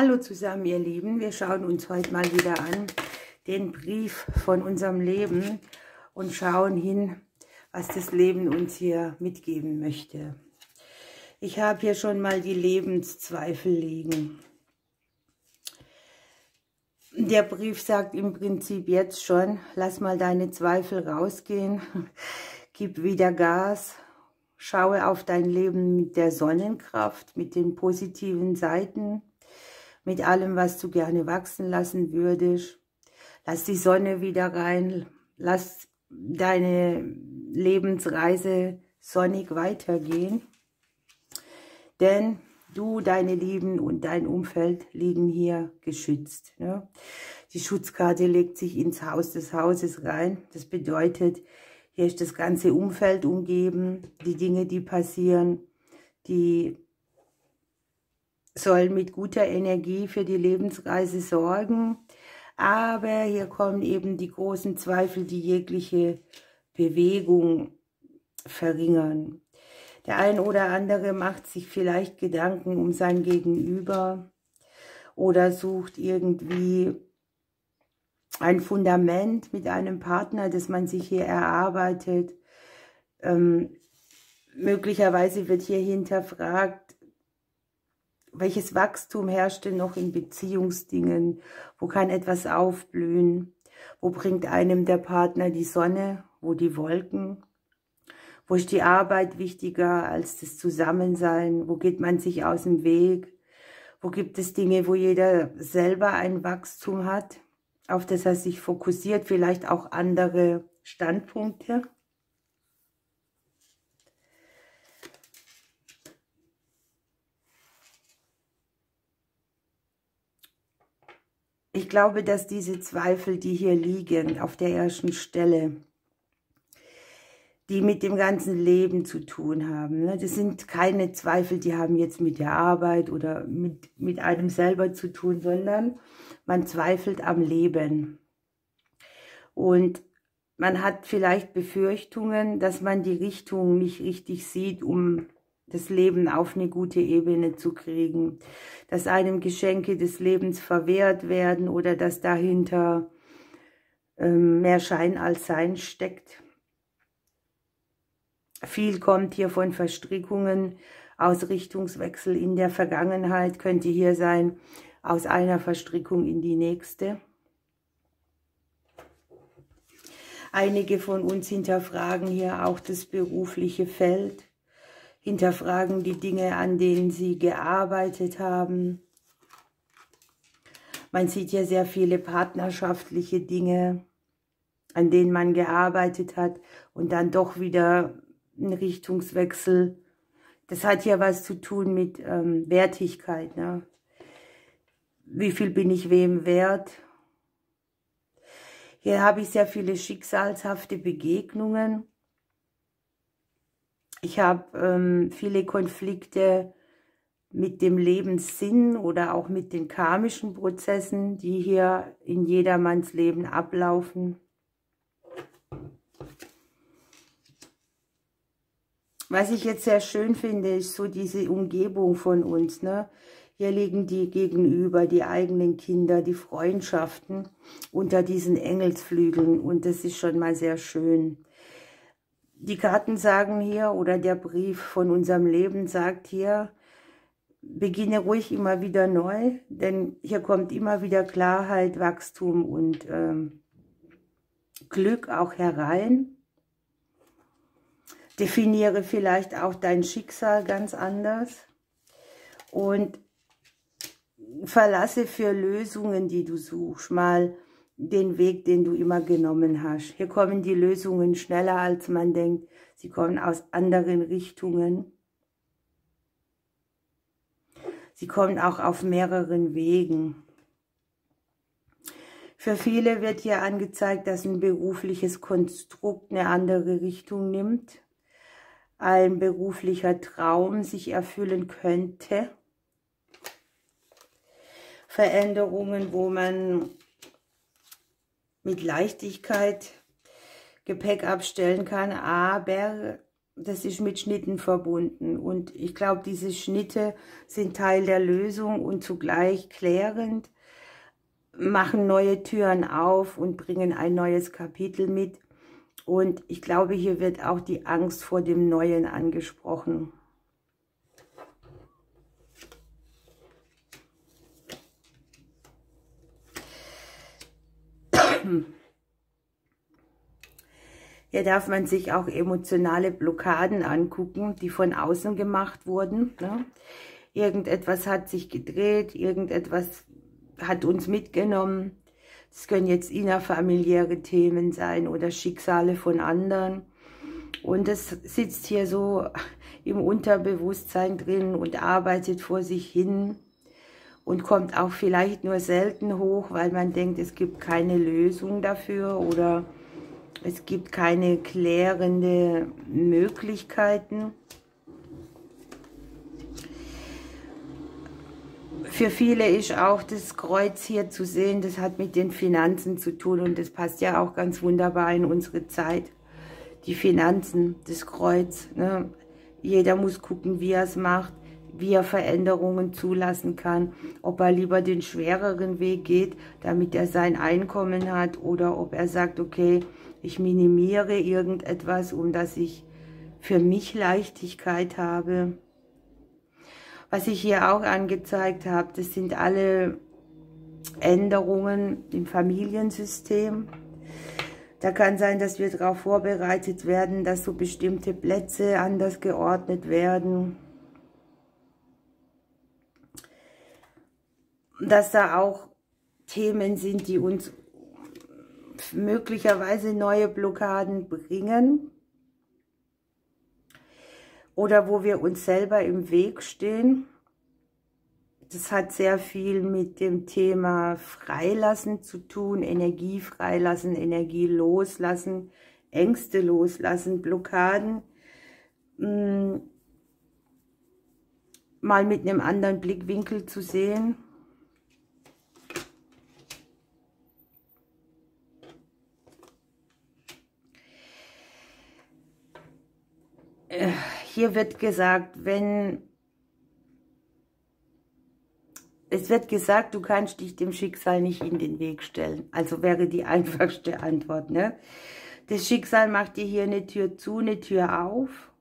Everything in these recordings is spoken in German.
Hallo zusammen, ihr Lieben. Wir schauen uns heute mal wieder an den Brief von unserem Leben und schauen hin, was das Leben uns hier mitgeben möchte. Ich habe hier schon mal die Lebenszweifel liegen. Der Brief sagt im Prinzip jetzt schon, lass mal deine Zweifel rausgehen, gib wieder Gas, schaue auf dein Leben mit der Sonnenkraft, mit den positiven Seiten, mit allem, was du gerne wachsen lassen würdest. Lass die Sonne wieder rein, lass deine Lebensreise sonnig weitergehen. Denn du, deine Lieben und dein Umfeld liegen hier geschützt. Ne? Die Schutzkarte legt sich ins Haus des Hauses rein. Das bedeutet, hier ist das ganze Umfeld umgeben. Die Dinge, die passieren, die sollen mit guter Energie für die Lebensreise sorgen. Aber hier kommen eben die großen Zweifel, die jegliche Bewegung verringern. Der ein oder andere macht sich vielleicht Gedanken um sein Gegenüber oder sucht irgendwie ein Fundament mit einem Partner, das man sich hier erarbeitet. Möglicherweise wird hier hinterfragt, welches Wachstum herrscht denn noch in Beziehungsdingen? Wo kann etwas aufblühen? Wo bringt einem der Partner die Sonne? Wo die Wolken? Wo ist die Arbeit wichtiger als das Zusammensein? Wo geht man sich aus dem Weg? Wo gibt es Dinge, wo jeder selber ein Wachstum hat, auf das er sich fokussiert, vielleicht auch andere Standpunkte? Ich glaube, dass diese Zweifel, die hier liegen, auf der ersten Stelle, die mit dem ganzen Leben zu tun haben. Das sind keine Zweifel, die haben jetzt mit der Arbeit oder mit einem selber zu tun, sondern man zweifelt am Leben. Und man hat vielleicht Befürchtungen, dass man die Richtung nicht richtig sieht, um das Leben auf eine gute Ebene zu kriegen. Dass einem Geschenke des Lebens verwehrt werden oder dass dahinter mehr Schein als Sein steckt. Viel kommt hier von Verstrickungen, Ausrichtungswechsel in der Vergangenheit, könnte hier sein, aus einer Verstrickung in die nächste. Einige von uns hinterfragen hier auch das berufliche Feld, hinterfragen die Dinge, an denen sie gearbeitet haben. Man sieht hier sehr viele partnerschaftliche Dinge, an denen man gearbeitet hat und dann doch wieder ein Richtungswechsel. Das hat ja was zu tun mit Wertigkeit. Ne? Wie viel bin ich wem wert? Hier habe ich sehr viele schicksalshafte Begegnungen. Ich habe viele Konflikte mit dem Lebenssinn oder auch mit den karmischen Prozessen, die hier in jedermanns Leben ablaufen. Was ich jetzt sehr schön finde, ist so diese Umgebung von uns. Ne? Hier liegen die Gegenüber, die eigenen Kinder, die Freundschaften unter diesen Engelsflügeln. Und das ist schon mal sehr schön. Die Karten sagen hier, oder der Brief von unserem Leben sagt hier, beginne ruhig immer wieder neu, denn hier kommt immer wieder Klarheit, Wachstum und Glück auch herein. Definiere vielleicht auch dein Schicksal ganz anders und verlasse für Lösungen, die du suchst, mal den Weg, den du immer genommen hast. Hier kommen die Lösungen schneller, als man denkt. Sie kommen aus anderen Richtungen. Sie kommen auch auf mehreren Wegen. Für viele wird hier angezeigt, dass ein berufliches Konstrukt eine andere Richtung nimmt. Ein beruflicher Traum sich erfüllen könnte. Veränderungen, wo man mit Leichtigkeit Gepäck abstellen kann, aber das ist mit Schnitten verbunden. Und ich glaube, diese Schnitte sind Teil der Lösung und zugleich klärend, machen neue Türen auf und bringen ein neues Kapitel mit. Und ich glaube, hier wird auch die Angst vor dem Neuen angesprochen. Hier darf man sich auch emotionale Blockaden angucken, die von außen gemacht wurden. Ne? Irgendetwas hat sich gedreht, irgendetwas hat uns mitgenommen. Es können jetzt innerfamiliäre Themen sein oder Schicksale von anderen. Und es sitzt hier so im Unterbewusstsein drin und arbeitet vor sich hin und kommt auch vielleicht nur selten hoch, weil man denkt, es gibt keine Lösung dafür oder es gibt keine klärende Möglichkeiten. Für viele ist auch das Kreuz hier zu sehen, das hat mit den Finanzen zu tun und das passt ja auch ganz wunderbar in unsere Zeit. Die Finanzen, das Kreuz. Ne? Jeder muss gucken, wie er es macht, wie er Veränderungen zulassen kann, ob er lieber den schwereren Weg geht, damit er sein Einkommen hat oder ob er sagt, okay, ich minimiere irgendetwas, um dass ich für mich Leichtigkeit habe. Was ich hier auch angezeigt habe, das sind alle Änderungen im Familiensystem. Da kann sein, dass wir darauf vorbereitet werden, dass so bestimmte Plätze anders geordnet werden. Dass da auch Themen sind, die uns möglicherweise neue Blockaden bringen. Oder wo wir uns selber im Weg stehen. Das hat sehr viel mit dem Thema Freilassen zu tun, Energie freilassen, Energie loslassen, Ängste loslassen, Blockaden. Mal mit einem anderen Blickwinkel zu sehen. Hier wird gesagt, es wird gesagt, du kannst dich dem Schicksal nicht in den Weg stellen. Also wäre die einfachste Antwort. Ne? Das Schicksal macht dir hier eine Tür zu, eine Tür auf.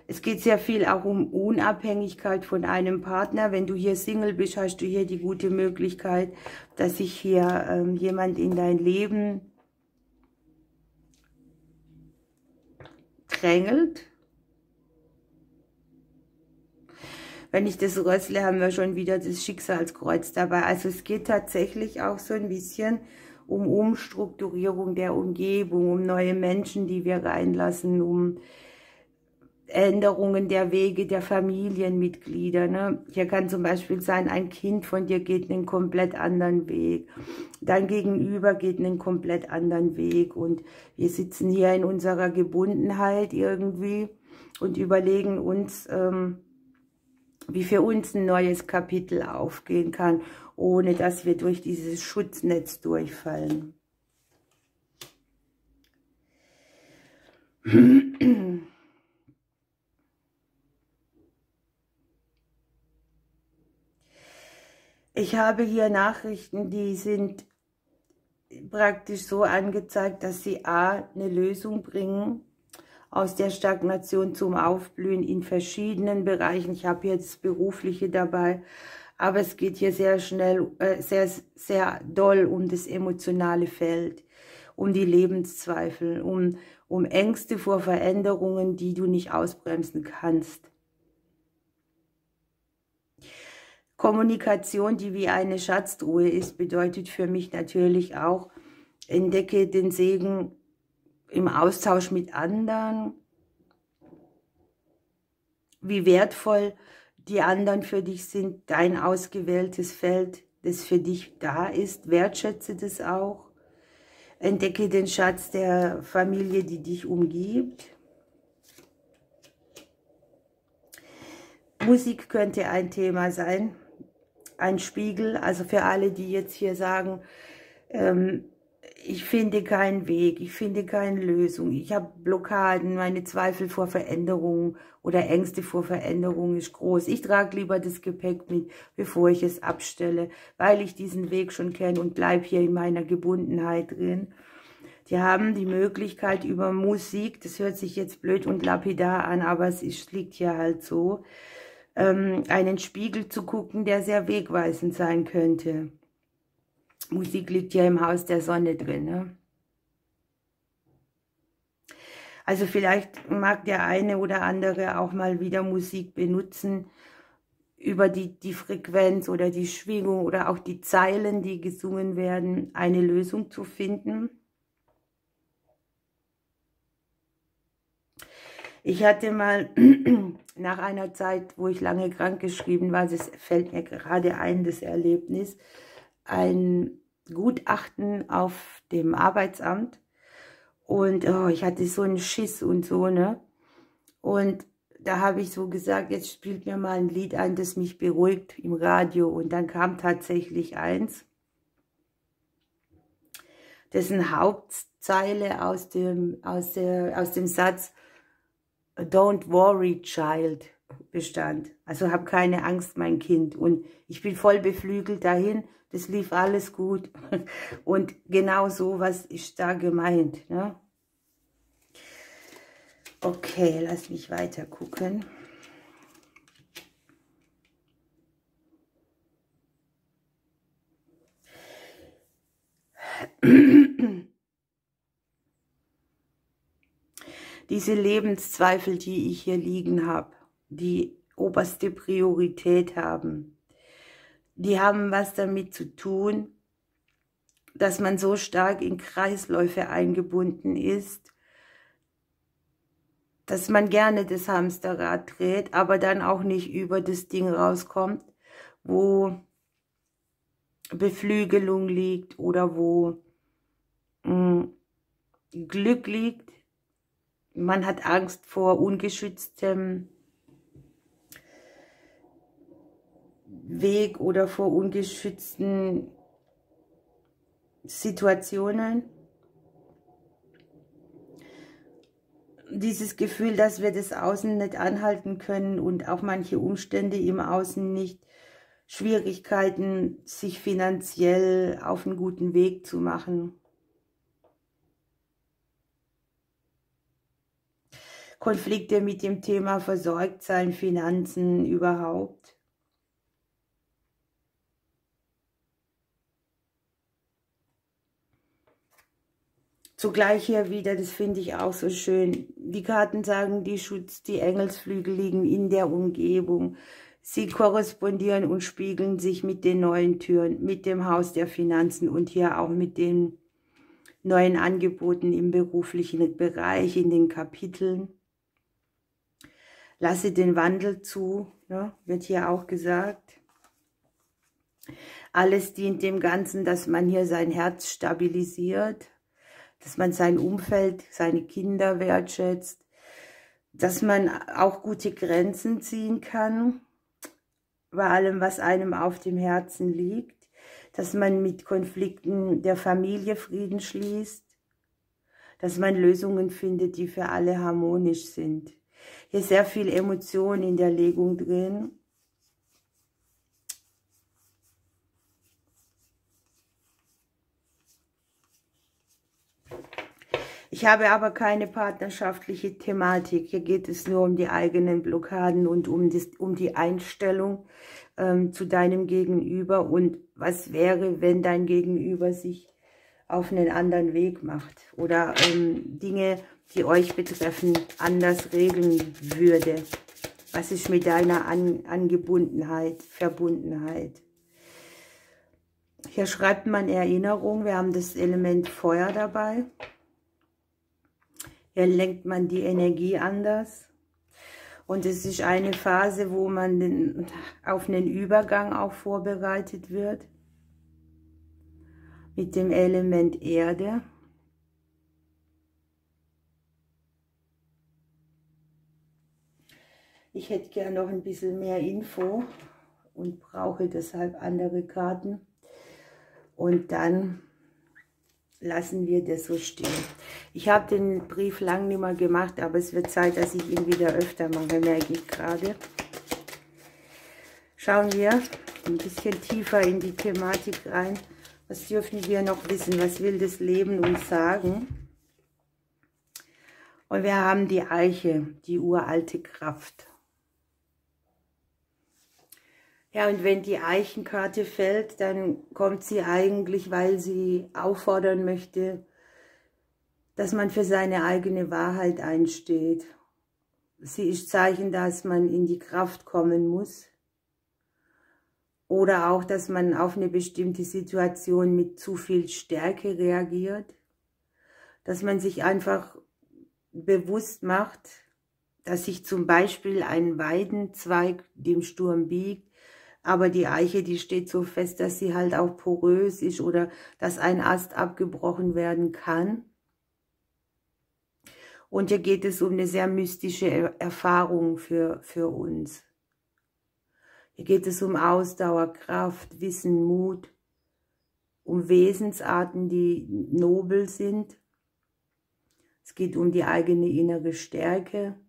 Es geht sehr viel auch um Unabhängigkeit von einem Partner. Wenn du hier Single bist, hast du hier die gute Möglichkeit, dass sich hier jemand in dein Leben drängelt. Wenn ich das röstle, haben wir schon wieder das Schicksalskreuz dabei. Also es geht tatsächlich auch so ein bisschen um Umstrukturierung der Umgebung, um neue Menschen, die wir reinlassen, um Änderungen der Wege der Familienmitglieder. Ne? Hier kann zum Beispiel sein, ein Kind von dir geht einen komplett anderen Weg. Dein Gegenüber geht einen komplett anderen Weg. Und wir sitzen hier in unserer Gebundenheit irgendwie und überlegen uns, wie für uns ein neues Kapitel aufgehen kann, ohne dass wir durch dieses Schutznetz durchfallen. Ich habe hier Nachrichten, die sind praktisch so angezeigt, dass sie a. eine Lösung bringen, aus der Stagnation zum Aufblühen in verschiedenen Bereichen. Ich habe jetzt das Berufliche dabei, aber es geht hier sehr schnell, sehr doll um das emotionale Feld, um die Lebenszweifel, um Ängste vor Veränderungen, die du nicht ausbremsen kannst. Kommunikation, die wie eine Schatztruhe ist, bedeutet für mich natürlich auch, entdecke den Segen im Austausch mit anderen, wie wertvoll die anderen für dich sind, dein ausgewähltes Feld, das für dich da ist, wertschätze das auch, entdecke den Schatz der Familie, die dich umgibt. Musik könnte ein Thema sein, ein Spiegel, also für alle, die jetzt hier sagen, Ich finde keinen Weg, ich finde keine Lösung. Ich habe Blockaden, meine Zweifel vor Veränderung oder Ängste vor Veränderung ist groß. Ich trage lieber das Gepäck mit, bevor ich es abstelle, weil ich diesen Weg schon kenne und bleibe hier in meiner Gebundenheit drin. Die haben die Möglichkeit über Musik, das hört sich jetzt blöd und lapidar an, aber liegt hier halt so, einen Spiegel zu gucken, der sehr wegweisend sein könnte. Musik liegt ja im Haus der Sonne drin, ne? Also vielleicht mag der eine oder andere auch mal wieder Musik benutzen, über die Frequenz oder die Schwingung oder auch die Zeilen, die gesungen werden, eine Lösung zu finden. Ich hatte mal nach einer Zeit, wo ich lange krankgeschrieben war, das fällt mir gerade ein, das Erlebnis, ein Gutachten auf dem Arbeitsamt und oh, ich hatte so einen Schiss und so, ne? Und da habe ich so gesagt, jetzt spielt mir mal ein Lied ein, das mich beruhigt im Radio. Und dann kam tatsächlich eins, dessen Hauptzeile aus dem Satz Don't worry, child bestand. Also hab keine Angst, mein Kind. Und ich bin voll beflügelt dahin. Das lief alles gut. Und genau so was ist da gemeint, ne? Okay, lass mich weiter gucken. Diese Lebenszweifel, die ich hier liegen habe, die oberste Priorität haben, die haben was damit zu tun, dass man so stark in Kreisläufe eingebunden ist, dass man gerne das Hamsterrad dreht, aber dann auch nicht über das Ding rauskommt, wo Beflügelung liegt oder wo Glück liegt. Man hat Angst vor ungeschütztem Weg oder vor ungeschützten Situationen. Dieses Gefühl, dass wir das Außen nicht anhalten können und auch manche Umstände im Außen nicht, Schwierigkeiten, sich finanziell auf einen guten Weg zu machen. Konflikte mit dem Thema Versorgtsein, Finanzen überhaupt. Zugleich hier wieder, das finde ich auch so schön, die Karten sagen, die Engelsflügel liegen in der Umgebung. Sie korrespondieren und spiegeln sich mit den neuen Türen, mit dem Haus der Finanzen und hier auch mit den neuen Angeboten im beruflichen Bereich, in den Kapiteln. Lasse den Wandel zu, ne, wird hier auch gesagt. Alles dient dem Ganzen, dass man hier sein Herz stabilisiert, dass man sein Umfeld, seine Kinder wertschätzt, dass man auch gute Grenzen ziehen kann, bei allem, was einem auf dem Herzen liegt, dass man mit Konflikten der Familie Frieden schließt, dass man Lösungen findet, die für alle harmonisch sind. Hier ist sehr viel Emotion in der Legung drin. Ich habe aber keine partnerschaftliche Thematik. Hier geht es nur um die eigenen Blockaden und um die Einstellung zu deinem Gegenüber. Und was wäre, wenn dein Gegenüber sich auf einen anderen Weg macht oder Dinge, die euch betreffen, anders regeln würde. Was ist mit deiner Angebundenheit, Verbundenheit? Hier schreibt man Erinnerung. Wir haben das Element Feuer dabei. Hier lenkt man die Energie anders. Und es ist eine Phase, wo man auf einen Übergang auch vorbereitet wird. Mit dem Element Erde. Ich hätte gerne noch ein bisschen mehr Info und brauche deshalb andere Karten. Und dann lassen wir das so stehen. Ich habe den Brief lang nicht mehr gemacht, aber es wird Zeit, dass ich ihn wieder öfter mache, merke ich gerade. Schauen wir ein bisschen tiefer in die Thematik rein. Was dürfen wir noch wissen? Was will das Leben uns sagen? Und wir haben die Eiche, die uralte Kraft. Ja, und wenn die Eichenkarte fällt, dann kommt sie eigentlich, weil sie auffordern möchte, dass man für seine eigene Wahrheit einsteht. Sie ist Zeichen, dass man in die Kraft kommen muss. Oder auch, dass man auf eine bestimmte Situation mit zu viel Stärke reagiert. Dass man sich einfach bewusst macht, dass sich zum Beispiel ein Weidenzweig dem Sturm biegt, aber die Eiche, die steht so fest, dass sie halt auch porös ist oder dass ein Ast abgebrochen werden kann. Und hier geht es um eine sehr mystische Erfahrung für uns. Hier geht es um Ausdauer, Kraft, Wissen, Mut, um Wesensarten, die nobel sind. Es geht um die eigene innere Stärke.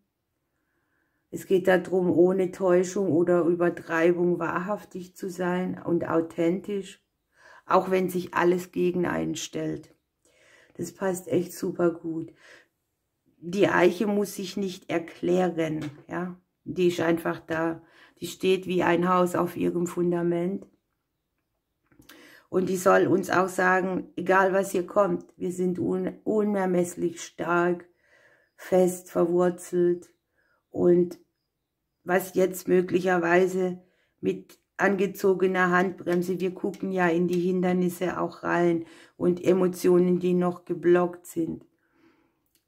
Es geht darum, ohne Täuschung oder Übertreibung wahrhaftig zu sein und authentisch, auch wenn sich alles gegen einen stellt. Das passt echt super gut. Die Eiche muss sich nicht erklären, ja. Die ist einfach da. Die steht wie ein Haus auf ihrem Fundament. Und die soll uns auch sagen, egal was hier kommt, wir sind unermesslich stark, fest, verwurzelt. Und was jetzt möglicherweise mit angezogener Handbremse, wir gucken ja in die Hindernisse auch rein und Emotionen, die noch geblockt sind.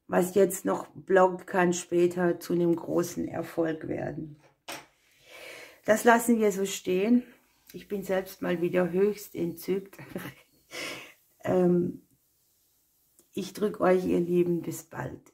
Was jetzt noch blockt, kann später zu einem großen Erfolg werden. Das lassen wir so stehen. Ich bin selbst mal wieder höchst entzückt. Ich drücke euch, ihr Lieben, bis bald.